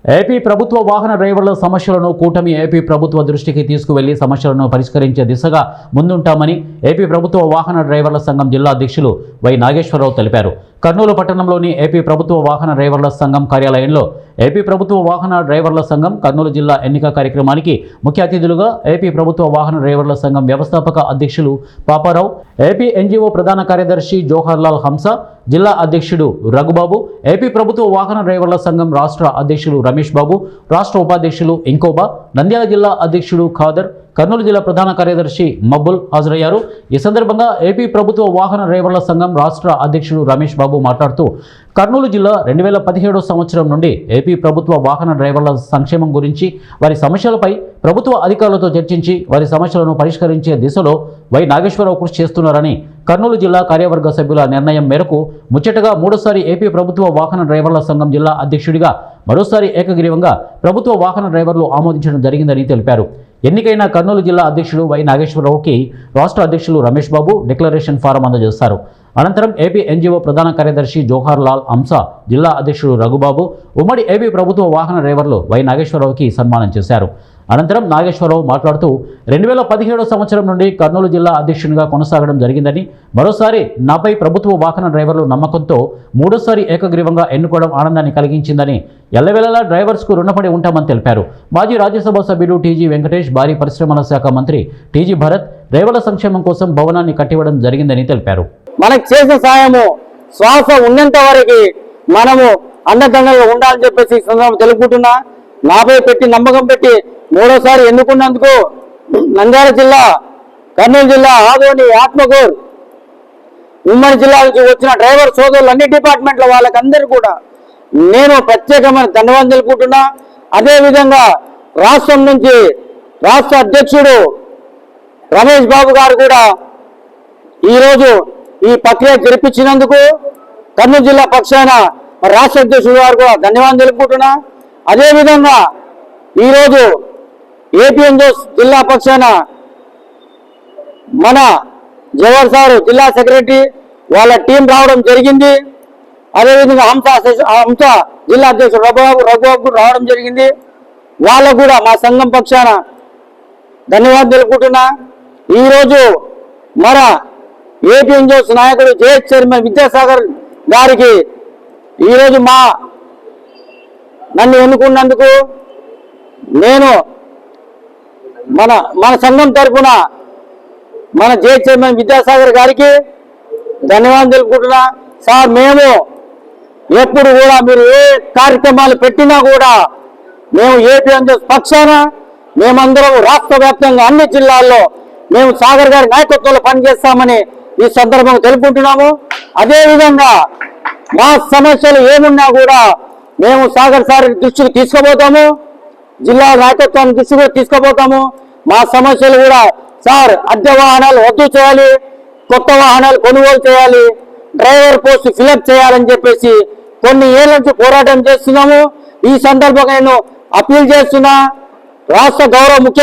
AP ప్రభుత్వ వాహన డ్రైవర్ల సమస్యలను కూటమి ఏపీ ప్రభుత్వ దృష్టికి తీసుకువెళ్లి సమస్యలను పరిష్కరించే దిశగా ముందుంటామని ఏపీ ప్రభుత్వ వాహన డ్రైవర్ల సంఘం జిల్లా అధ్యక్షులు వై నాగేశ్వరరావు తెలిపారు. కర్నూలు పట్టణంలోని ఏపీ ప్రభుత్వ వాహన డ్రైవర్ల సంఘం కార్యాలయంలో ఏపీ ప్రభుత్వ వాహన డ్రైవర్ల సంఘం కర్నూలు జిల్లా ఎన్నిక కార్యక్రమానికి ముఖ్య అతిథులుగా ఏపీ ప్రభుత్వ వాహన డ్రైవర్ల సంఘం వ్యవస్థాపక అధ్యక్షులు పాపారావు, ఏపీ ఎన్జీఓ ప్రధాన కార్యదర్శి జోహర్లాల్ హంస, జిల్లా అధ్యక్షుడు రఘుబాబు, ఏపీ ప్రభుత్వ వాహన డ్రైవర్ల సంఘం రాష్ట్ర అధ్యక్షులు రమేష్ బాబు, రాష్ట్ర ఉపాధ్యక్షులు ఇంకోబా, నంద్యాల జిల్లా అధ్యక్షుడు ఖాదర్, కర్నూలు జిల్లా ప్రధాన కార్యదర్శి మబ్బుల్ హాజరయ్యారు. ఈ సందర్భంగా ఏపీ ప్రభుత్వ వాహన డ్రైవర్ల సంఘం రాష్ట్ర అధ్యక్షుడు రమేష్ బాబు మాట్లాడుతూ కర్నూలు జిల్లా 2017 సంవత్సరం నుండి ఏపీ ప్రభుత్వ వాహన డ్రైవర్ల సంక్షేమం గురించి, వారి సమస్యలపై ప్రభుత్వ అధికారులతో చర్చించి వారి సమస్యలను పరిష్కరించే దిశలో వై నాగేశ్వరరావు కృషి చేస్తున్నారని, కర్నూలు జిల్లా కార్యవర్గ సభ్యుల నిర్ణయం మేరకు ముచ్చటగా మూడోసారి ఏపీ ప్రభుత్వ వాహన డ్రైవర్ల సంఘం జిల్లా అధ్యక్షుడిగా మరోసారి ఏకగ్రీవంగా ప్రభుత్వ వాహన డ్రైవర్లు ఆమోదించడం జరిగిందని తెలిపారు. ఎన్నికైన కర్నూలు జిల్లా అధ్యక్షుడు వై నాగేశ్వరరావుకి రాష్ట్ర అధ్యక్షులు రమేష్ బాబు డిక్లరేషన్ ఫారం అందజేస్తారు. అనంతరం ఏపీ ఎన్జీఓ ప్రధాన కార్యదర్శి జోహర్లాల్ హంస, జిల్లా అధ్యక్షుడు రఘుబాబు, ఉమ్మడి ఏపీ ప్రభుత్వ వాహన డ్రైవర్లు వై నాగేశ్వరరావుకి సన్మానం చేశారు. అనంతరం నాగేశ్వరరావు మాట్లాడుతూ 2017 సంవత్సరం నుండి కర్నూలు జిల్లా అధ్యక్షునిగా కొనసాగడం జరిగిందని, మరోసారి నాపై ప్రభుత్వ వాహన డ్రైవర్లు నమ్మకంతో మూడోసారి ఏకగ్రీవంగా ఎన్నుకోవడం ఆనందాన్ని కలిగించిందని, ఎల్లవేళలా డ్రైవర్స్కు రుణపడి ఉంటామని తెలిపారు. మాజీ రాజ్యసభ సభ్యుడు టీజీ వెంకటేష్, భారీ పరిశ్రమల శాఖ మంత్రి టీజీ భరత్ డ్రైవర్ల సంక్షేమం కోసం భవనాన్ని కట్టివ్వడం జరిగిందని తెలిపారు. మనకు చేసే సాయము శ్వాస ఉన్నంత వరకు మనము అండదండగా ఉండాలని చెప్పేసి సందర్భంగా తెలుపుకుంటున్నా. నాపై పెట్టి నమ్మకం పెట్టి మూడోసారి ఎన్నుకున్నందుకు నంద్యాల జిల్లా, కర్నూలు జిల్లా, ఆదోని, ఆత్మకూరు, ఉమ్మడి జిల్లా నుంచి వచ్చిన డ్రైవర్ సోదరులు అన్ని డిపార్ట్మెంట్ల వాళ్ళకందరూ కూడా నేను ప్రత్యేకమైన ధన్యవాదాలు తెలుపుకుంటున్నా. అదేవిధంగా రాష్ట్రం నుంచి రాష్ట్ర అధ్యక్షుడు రమేష్ బాబు గారు కూడా ఈరోజు ఈ ప్రక్రియ జరిపించినందుకు కర్నూలు జిల్లా పక్షాన రాష్ట్ర అధ్యక్షుడు గారు కూడా ధన్యవాదాలు తెలుపుకుంటున్నా. అదేవిధంగా ఈరోజు ఏపీఎన్జోస్ జిల్లా పక్షాన మన జవహర్ సారు జిల్లా సెక్రటరీ వాళ్ళ టీం రావడం జరిగింది. అదేవిధంగా హంస జిల్లా అధ్యక్షుడు రఘుబాబు రావడం జరిగింది. వాళ్ళకు కూడా మా సంఘం పక్షాన ధన్యవాదాలు తెలుపుకుంటున్నా. ఈరోజు మన ఏపీఎన్జోస్ నాయకుడు జేఎస్ చైర్మన్ విద్యాసాగర్ గారికి ఈరోజు నన్ను ఎన్నుకున్నందుకు నేను మన సంఘం తరఫున మన జేఎస్ చైర్మన్ విద్యాసాగర్ గారికి ధన్యవాదాలు తెలుపుకుంటున్నా. సార్, మేము ఎప్పుడు కూడా మీరు ఏ కార్యక్రమాలు పెట్టినా కూడా మేము ఏపీఎన్జోస్ పక్షాన మేమందరం రాష్ట్ర వ్యాప్తంగా అన్ని జిల్లాల్లో మేము సాగర్ గారి నాయకత్వంలో పనిచేస్తామని ఈ సందర్భంగా తెలుపుకుంటున్నాము. అదేవిధంగా మా సమస్యలు ఏమున్నా కూడా మేము సాగర్ సార్ దృష్టికి తీసుకుపోతాము, జిల్లా నాయకత్వాన్ని దృష్టికి తీసుకుపోతాము. మా సమస్యలు కూడా సార్ అద్దె వాహనాలు రద్దు చేయాలి, కొత్త వాహనాలు కొనుగోలు చేయాలి, డ్రైవర్ పోస్ట్ ఫిలప్ చేయాలని చెప్పేసి కొన్ని ఏళ్ళ నుంచి పోరాటం చేస్తున్నాము. ఈ సందర్భంగా నేను అప్పీల్ చేస్తున్నా. రాష్ట్ర గౌరవ ముఖ్యమంత్రి